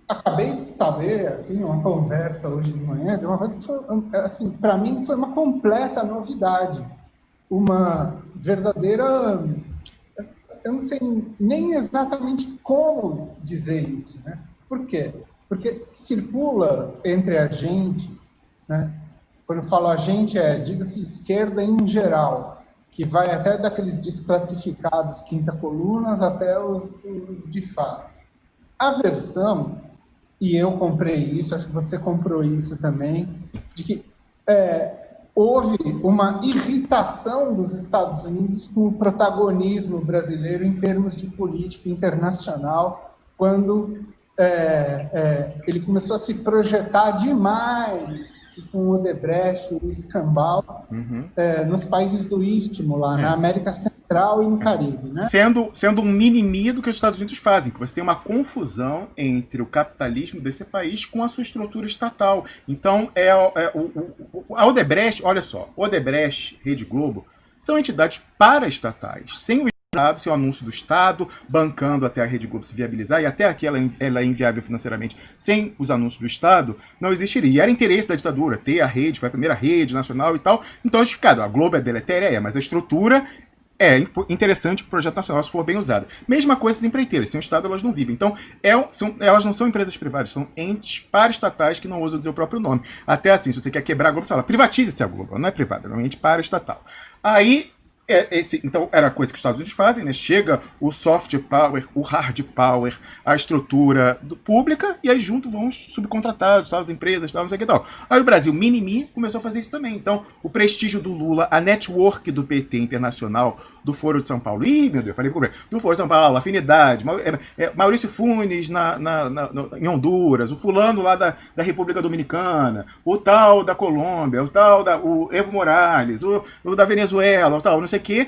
acabei de saber, assim, uma conversa hoje de manhã, de uma coisa que foi, assim, para mim foi uma completa novidade, uma verdadeira, eu não sei nem exatamente como dizer isso, né? Por quê? Porque circula entre a gente, né? Quando eu falo a gente, diga-se esquerda em geral, que vai até daqueles desclassificados quinta colunas até os de fato. A versão, e eu comprei isso, acho que você comprou isso também, de que houve uma irritação dos Estados Unidos com o protagonismo brasileiro em termos de política internacional, quando ele começou a se projetar demais com o Odebrecht, o escambau, nos países do Istmo, lá na É. América Central e no Caribe, né? Sendo um mini-me do que os Estados Unidos fazem, que você tem uma confusão entre o capitalismo desse país com a sua estrutura estatal. Então, a Odebrecht, olha só, Odebrecht, Rede Globo, são entidades paraestatais, sem o Estado, sem o anúncio do Estado, bancando até a Rede Globo se viabilizar, e até aqui ela é inviável financeiramente, sem os anúncios do Estado, não existiria. E era interesse da ditadura ter a rede, foi a primeira rede nacional e tal, então é justificado. A Globo é deletéria, mas a estrutura é interessante o projeto nacional se for bem usado. Mesma coisa as empreiteiras, sem o Estado elas não vivem. Então, elas não são empresas privadas, são entes paraestatais que não ousam dizer o próprio nome. Até assim, se você quer quebrar a Globo, você fala, privatize-se a Globo, ela não é privada, ela é um ente paraestatal. Aí, então, era a coisa que os Estados Unidos fazem, né? Chega o soft power, o hard power, a estrutura pública, e aí junto vão os subcontratados, tal, as empresas, tal, não sei o que tal. Aí o Brasil, mini-me, começou a fazer isso também. Então, o prestígio do Lula, a network do PT internacional, do Foro de São Paulo, meu Deus, falei do Foro de São Paulo, Afinidade, Maurício Funes em Honduras, o fulano lá da República Dominicana, o tal da Colômbia, o Evo Morales, o da Venezuela, o tal, não sei o que,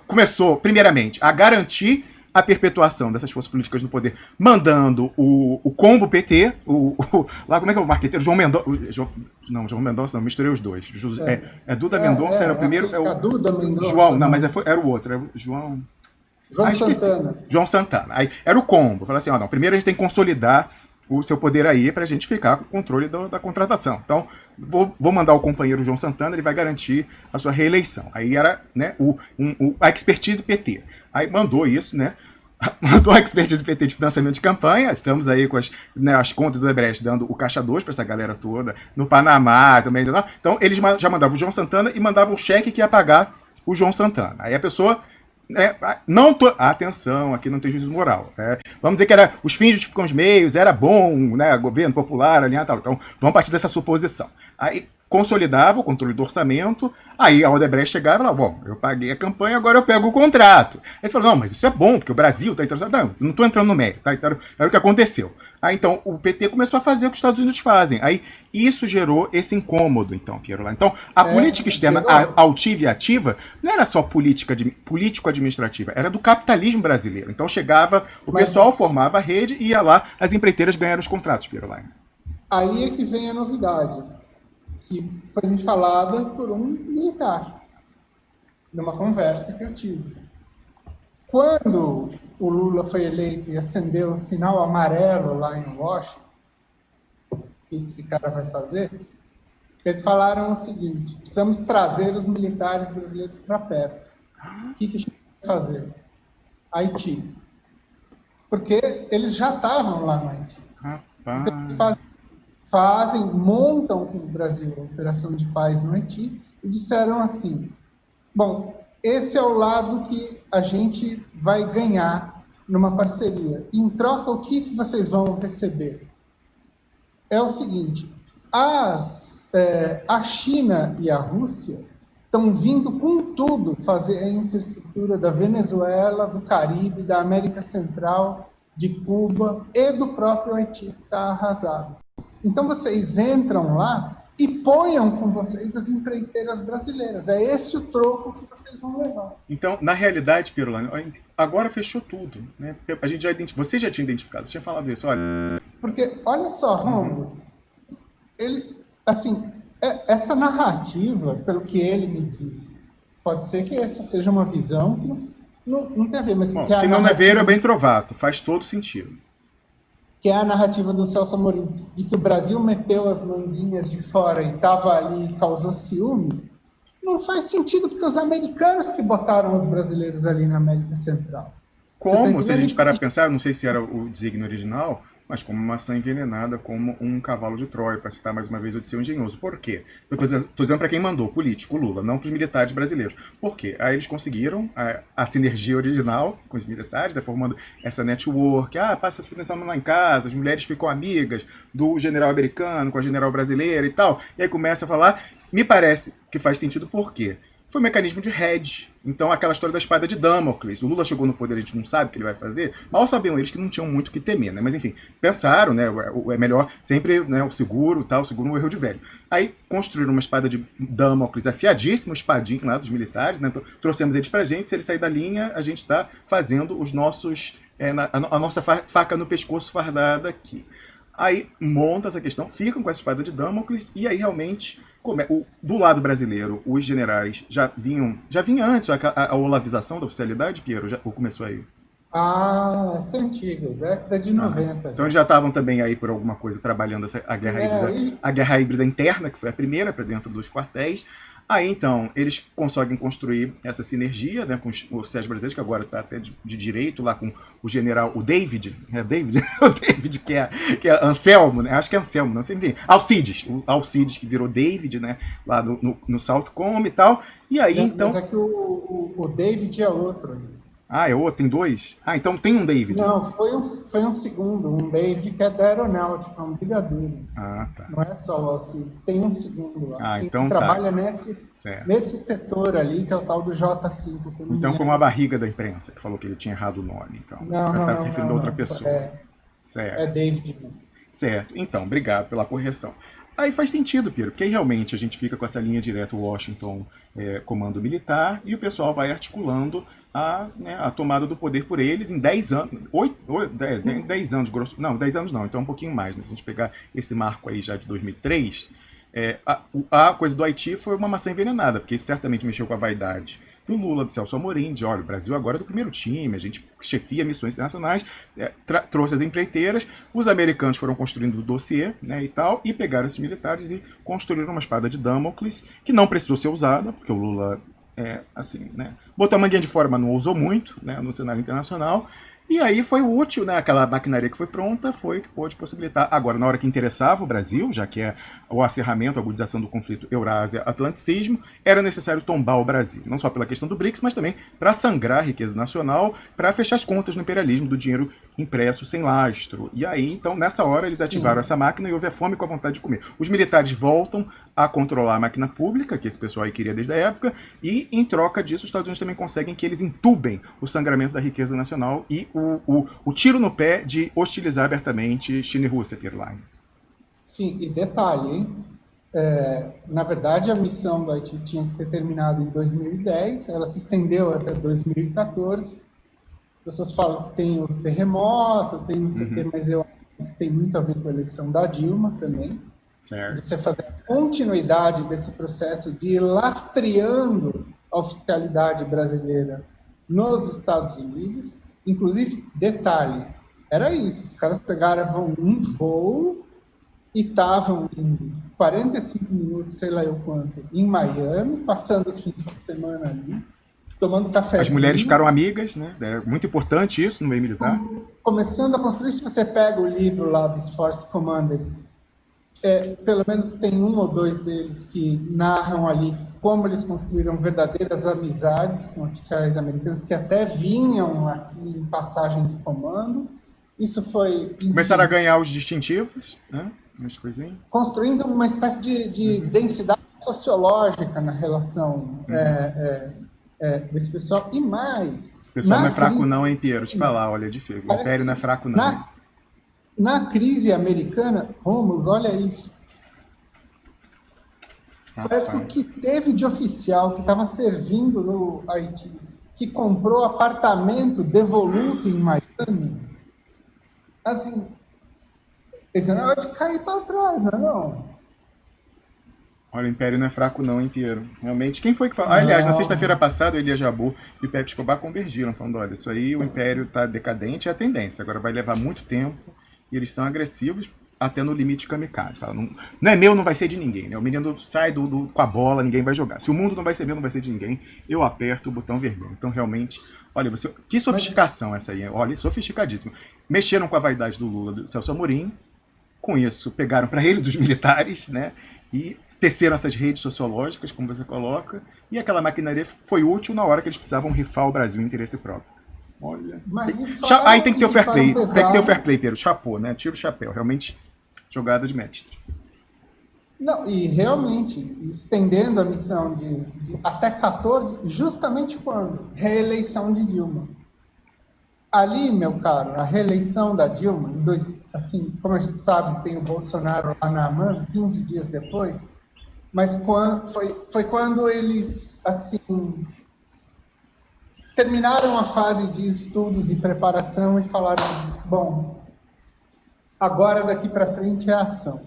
começou, primeiramente, a garantir a perpetuação dessas forças políticas no poder, mandando o combo PT, lá como é que é o marqueteiro? João Mendonça. João Mendonça, não, misturei os dois. Duda Mendonça, era o primeiro. A Duda Mendonça. João, não, mas era o outro, era o João. João Santana. João Santana. Aí era o combo. Falei assim: ó, não, primeiro a gente tem que consolidar o seu poder aí para a gente ficar com o controle da contratação. Então, vou mandar o companheiro João Santana, ele vai garantir a sua reeleição. Aí era, né, a expertise PT. Aí mandou isso, né? Mandou a expertise PT de financiamento de campanha. Estamos aí com as contas do Odebrecht dando o caixa 2 para essa galera toda. No Panamá também. Então, eles já mandavam o João Santana e mandavam o cheque que ia pagar o João Santana. Aí a pessoa. Atenção, aqui não tem juízo moral. Vamos dizer que era os fins justificam os meios, era bom, né, governo popular, alinhar tal. Então, vamos partir dessa suposição. Aí consolidava o controle do orçamento, aí a Odebrecht chegava e falava, bom, eu paguei a campanha, agora eu pego o contrato. Aí você falou, não, mas isso é bom, porque o Brasil está interessado. Não estou entrando no mérito, tá? Então, era o que aconteceu. Aí, então, o PT começou a fazer o que os Estados Unidos fazem. Aí, isso gerou esse incômodo, então, Piero lá. Então, a política externa altiva e ativa não era só político-administrativa, era do capitalismo brasileiro. Então, chegava, o pessoal formava a rede e ia lá, as empreiteiras ganharam os contratos, Piero lá. Aí é que vem a novidade, que foi me falada por um militar, numa conversa que eu tive. Quando o Lula foi eleito e acendeu o sinal amarelo lá em Washington, o que esse cara vai fazer? Eles falaram o seguinte, precisamos trazer os militares brasileiros para perto. O que a gente vai fazer? Haiti. Porque eles já estavam lá no Haiti. Então, eles montam com o Brasil a operação de paz no Haiti e disseram assim, bom, esse é o lado que a gente vai ganhar numa parceria. Em troca, o que vocês vão receber? É o seguinte, a China e a Rússia estão vindo com tudo fazer a infraestrutura da Venezuela, do Caribe, da América Central, de Cuba e do próprio Haiti, que está arrasado. Então, vocês entram lá e ponham com vocês as empreiteiras brasileiras. É esse o troco que vocês vão levar. Então, na realidade, Pirulano, agora fechou tudo. Né? A gente você já tinha identificado, você tinha falado isso, olha. Porque, olha só, Ramos, ele, assim, essa narrativa, pelo que ele me diz, pode ser que essa seja uma visão que não tem a ver, mas... Bom, se não é ver, é bem trovato, faz todo sentido. que é a narrativa do Celso Amorim, de que o Brasil meteu as manguinhas de fora e estava ali e causou ciúme, não faz sentido, porque os americanos que botaram os brasileiros ali na América Central. Como, se a gente parar para pensar, não sei se era o desígnio original, mas como maçã envenenada, como um cavalo de Troia, para citar mais uma vez o Odisseu Engenhoso. Por quê? Eu estou dizendo para quem mandou, político, Lula, não para os militares brasileiros. Por quê? Aí eles conseguiram a sinergia original com os militares, né, formando essa network, passa o final de semana lá em casa, as mulheres ficam amigas do general americano com a general brasileira e tal, e aí começa a falar, me parece que faz sentido, por quê? Foi um mecanismo de hedge. Então, aquela história da espada de Damocles. O Lula chegou no poder, a gente não sabe o que ele vai fazer. Mal sabiam eles que não tinham muito o que temer, né? Mas, enfim, pensaram, né? É melhor sempre, né, o seguro, tal, o seguro no erro de velho. Aí, construíram uma espada de Damocles afiadíssima, um espadinho lá dos militares, né? Trouxemos eles pra gente. Se ele sair da linha, a gente tá fazendo os nossos... a nossa faca no pescoço fardada aqui. Aí, monta essa questão, ficam com essa espada de Damocles, e aí, realmente... Do lado brasileiro, os generais já vinham antes a olavização da oficialidade, Piero? Ou começou aí? Essa é antiga, década de 90. Então eles já estavam também aí por alguma coisa trabalhando a guerra híbrida interna, que foi a primeira, para dentro dos quartéis. Aí, então, eles conseguem construir essa sinergia, né, com os oficiais brasileiros, que agora está até de direito lá com o general, o David, o David, que é Anselmo, né, acho que é Anselmo, não sei, enfim, Alcides, que virou David, né, lá no Southcom e tal, e aí, então... Mas é que o David é outro. É outro? Tem dois? Então tem um David. Não, foi um segundo, um David que é da aeronáutica, um brigadeiro. Tá. Não é só o Alcides, tem um segundo lá. Então que trabalha nesse setor ali, que é o tal do J5. Então foi uma barriga da imprensa que falou que ele tinha errado o nome. Então, estava se referindo a outra pessoa. Certo. É David. Certo. Então, obrigado pela correção. Aí faz sentido, Piero, porque aí realmente a gente fica com essa linha direta Washington, comando militar, e o pessoal vai articulando a tomada do poder por eles em 10 anos. 10 anos, grosso. Não, 10 anos não, então um pouquinho mais, né? Se a gente pegar esse marco aí já de 2003, a coisa do Haiti foi uma maçã envenenada, porque isso certamente mexeu com a vaidade do Lula, do Celso Amorim, de olha, o Brasil agora é do primeiro time, a gente chefia missões internacionais, trouxe as empreiteiras, os americanos foram construindo o dossiê, né, e tal, e pegaram esses militares e construíram uma espada de Damocles, que não precisou ser usada, porque o Lula, assim, né, botou a manguinha de fora, mas não usou muito, né, no cenário internacional. E aí foi útil, né? Aquela maquinaria que foi pronta foi o que pôde possibilitar. Agora, na hora que interessava o Brasil, já que é o acerramento, a agudização do conflito Eurásia-Atlanticismo, era necessário tombar o Brasil. Não só pela questão do BRICS, mas também para sangrar a riqueza nacional, para fechar as contas no imperialismo do dinheiro impresso sem lastro. E aí, então, nessa hora, eles ativaram essa máquina e houve a fome com a vontade de comer. Os militares voltam a controlar a máquina pública, que esse pessoal aí queria desde a época, e em troca disso, os Estados Unidos também conseguem que eles entubem o sangramento da riqueza nacional e o tiro no pé de hostilizar abertamente China e Rússia, Pierre Line. Sim, e detalhe, hein? Na verdade, a missão do Haiti tinha que ter terminado em 2010, ela se estendeu até 2014. As pessoas falam que tem o terremoto, tem não sei o quê, mas eu acho que isso tem muito a ver com a eleição da Dilma também. Certo. Você fazer a continuidade desse processo de ir lastreando a oficialidade brasileira nos Estados Unidos. Inclusive, detalhe, era isso, os caras pegaram um voo e estavam em 45 minutos, sei lá eu quanto, em Miami, passando os fins de semana ali, tomando cafezinho. As mulheres ficaram amigas, né? É muito importante isso no meio militar. Começando a construir, se você pega o livro lá dos Force Commanders, pelo menos tem um ou dois deles que narram ali como eles construíram verdadeiras amizades com oficiais americanos que até vinham aqui em passagem de comando. Isso foi... Começaram a ganhar os distintivos, né? Umas coisinhas. Construindo uma espécie de densidade sociológica na relação desse pessoal. E mais... Esse pessoal não é fraco não, hein, Piero? Te falar, olha, o Império não é fraco não. Na crise americana, Romulus, olha isso. Parece que o que teve de oficial que estava servindo no Haiti, que comprou apartamento devoluto em Miami, assim, esse não é de cair para trás, não é não? Olha, o Império não é fraco não, hein, Piero? Realmente, quem foi que falou? Aliás, na sexta-feira passada, o Elias Jabbour e o Pepe Escobar convergiram, falando, olha, isso aí, o Império está decadente, é a tendência, agora vai levar muito tempo, e eles são agressivos até no limite kamikaze. Fala, não, não é meu, não vai ser de ninguém. Né? O menino sai com a bola, ninguém vai jogar. Se o mundo não vai ser meu, não vai ser de ninguém, eu aperto o botão vermelho. Então, realmente, olha, que sofisticação essa aí. Olha, sofisticadíssima. Mexeram com a vaidade do Lula, do Celso Amorim. Com isso, pegaram para ele dos militares, né? E teceram essas redes sociológicas, como você coloca. E aquela maquinaria foi útil na hora que eles precisavam rifar o Brasil em interesse próprio. Olha. Aí tem que ter o fair play. Tem que ter o fair play, Pedro. Chapô, né? Tira o chapéu. Realmente, jogada de mestre. Não, e realmente, estendendo a missão de até 14, justamente quando? Reeleição de Dilma. Ali, meu caro, a reeleição da Dilma, assim, como a gente sabe, tem o Bolsonaro lá na AMAN, 15 dias depois, mas foi quando eles, assim, terminaram a fase de estudos e preparação e falaram, bom, agora daqui para frente é a ação.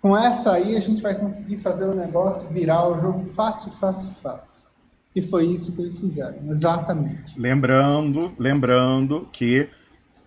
Com essa aí, a gente vai conseguir fazer o negócio virar o jogo fácil, fácil, fácil. E foi isso que eles fizeram, exatamente. Lembrando que,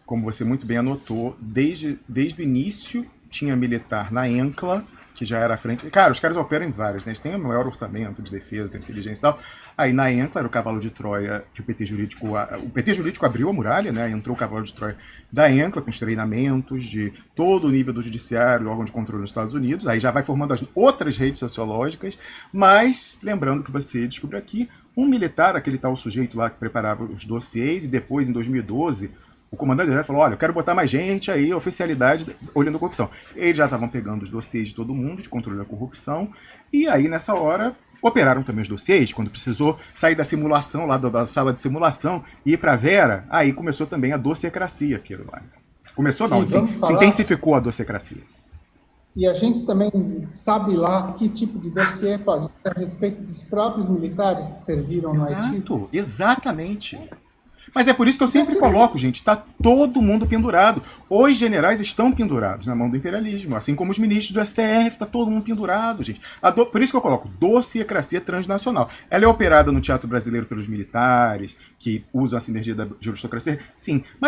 como você muito bem anotou, desde o início tinha militar na ENCLA, que já era a frente... Cara, os caras operam em várias, né? Eles têm o maior orçamento de defesa, inteligência e tal. Aí na ENCLA era o cavalo de Troia que o PT Jurídico abriu a muralha, né? Entrou o cavalo de Troia da ENCLA com os treinamentos de todo o nível do judiciário, órgão de controle nos Estados Unidos. Aí já vai formando as outras redes sociológicas. Mas, lembrando que você descobriu aqui, um militar, aquele tal sujeito lá que preparava os dossiês, e depois, em 2012... O comandante já falou, olha, eu quero botar mais gente aí, oficialidade, olhando a corrupção. Eles já estavam pegando os dossiês de todo mundo, de controle da corrupção, e aí, nessa hora, operaram também os dossiês, quando precisou sair da simulação, lá da sala de simulação, e ir para a Vera, aí começou também a dossiecracia, aquilo lá. Começou não, se intensificou a dossiecracia. E a gente também sabe lá que tipo de dossiê pode ter a respeito dos próprios militares que serviram no Haiti. Exatamente. Mas é por isso que eu sempre coloco, gente, está todo mundo pendurado. Os generais estão pendurados na mão do imperialismo, assim como os ministros do STF, está todo mundo pendurado, gente. Por isso que eu coloco dossiecracia transnacional. Ela é operada no teatro brasileiro pelos militares, que usam a sinergia da juristocracia, sim.